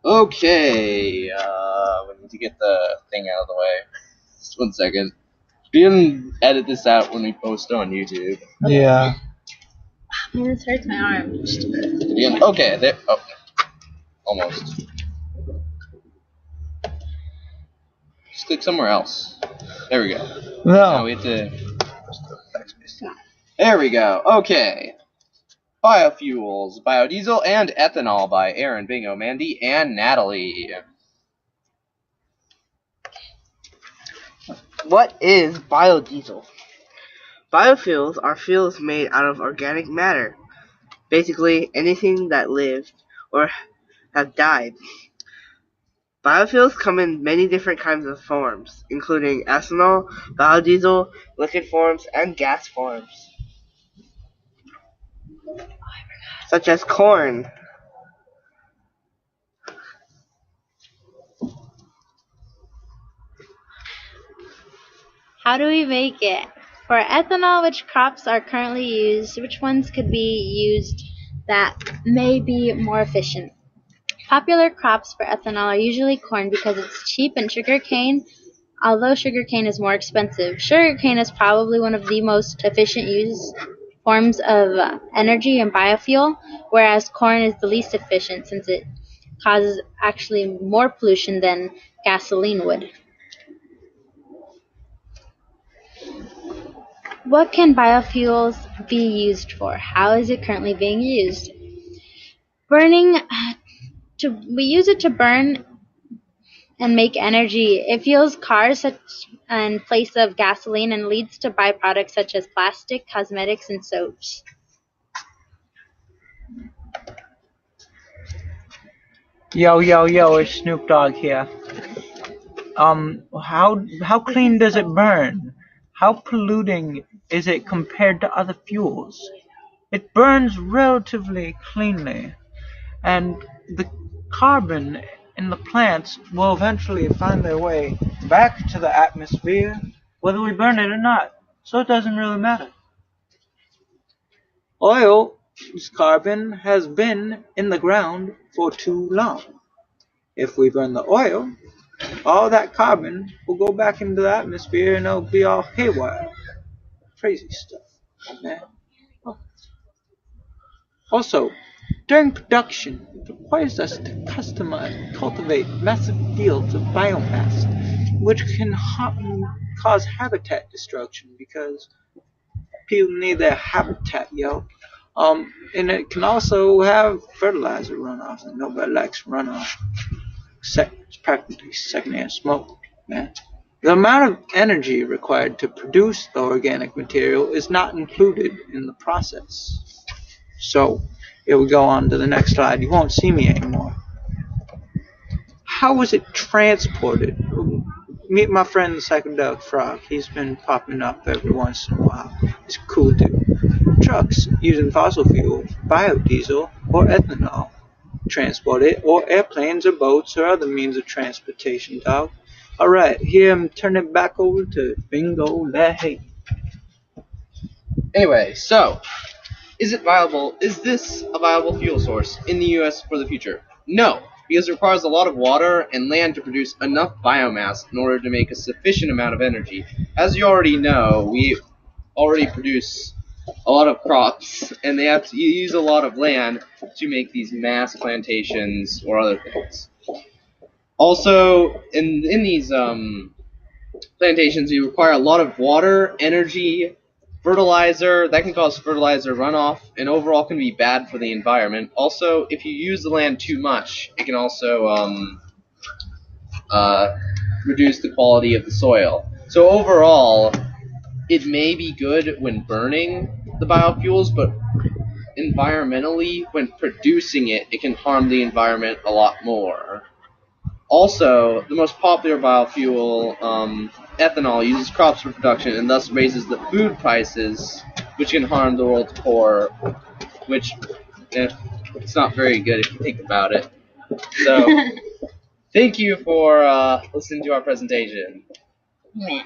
Okay, we need to get the thing out of the way. Just 1 second. We can edit this out when we post it on YouTube. Yeah. Man, this hurts my arm. Okay, there. Oh, almost. Just click somewhere else. There we go. Now No. we have to. There we go. Okay. BioFuels, BioDiesel, and Ethanol by Aaron, Bingo, Mandy, and Natalie. What is biodiesel? Biofuels are fuels made out of organic matter, basically anything that lived or have died. Biofuels come in many different kinds of forms, including ethanol, biodiesel, liquid forms, and gas forms, such as corn. How do we make it? For ethanol, which crops are currently used? Which ones could be used that may be more efficient? Popular crops for ethanol are usually corn because it's cheap, and sugarcane, although sugarcane is more expensive. Sugarcane is probably one of the most efficient forms of energy and biofuel, whereas corn is the least efficient since it causes actually more pollution than gasoline would. What can biofuels be used for? How is it currently being used? Burning we use it to burn and make energy. It fuels cars in place of gasoline and leads to byproducts such as plastic, cosmetics, and soaps. Yo, yo, yo, it's Snoop Dogg here. How clean does it burn? How polluting is it compared to other fuels? It burns relatively cleanly, and the carbon in the plants will eventually find their way back to the atmosphere, whether we burn it or not. So it doesn't really matter. Oil's carbon has been in the ground for too long. If we burn the oil, all that carbon will go back into the atmosphere and it'll be all haywire. Crazy stuff, man. Also, during production, it requires us to customize and cultivate massive fields of biomass, which can cause habitat destruction because people need their habitat, yo. And it can also have fertilizer runoff, and nobody likes runoff. It's practically secondhand smoke, man. The amount of energy required to produce the organic material is not included in the process. So, here we go on to the next slide. You won't see me anymore. How was it transported? Meet my friend the psychedelic frog. He's been popping up every once in a while. He's a cool dude. Trucks using fossil fuel, biodiesel, or ethanol transport it, or airplanes or boats or other means of transportation, dog. Alright, here I'm turning it back over to Bingo Hey. Anyway, so is it viable? Is this a viable fuel source in the U.S. for the future? No, because it requires a lot of water and land to produce enough biomass in order to make a sufficient amount of energy. As you already know, we already produce a lot of crops, and they have to use a lot of land to make these mass plantations or other things. Also, in these plantations, you require a lot of water, energy, fertilizer. That can cause fertilizer runoff, and overall can be bad for the environment. Also, if you use the land too much, it can also reduce the quality of the soil. So overall, it may be good when burning the biofuels, but environmentally, when producing it, it can harm the environment a lot more. Also, the most popular biofuel, ethanol, uses crops for production and thus raises the food prices, which can harm the world's poor, which it's not very good if you think about it. So, thank you for listening to our presentation. Man.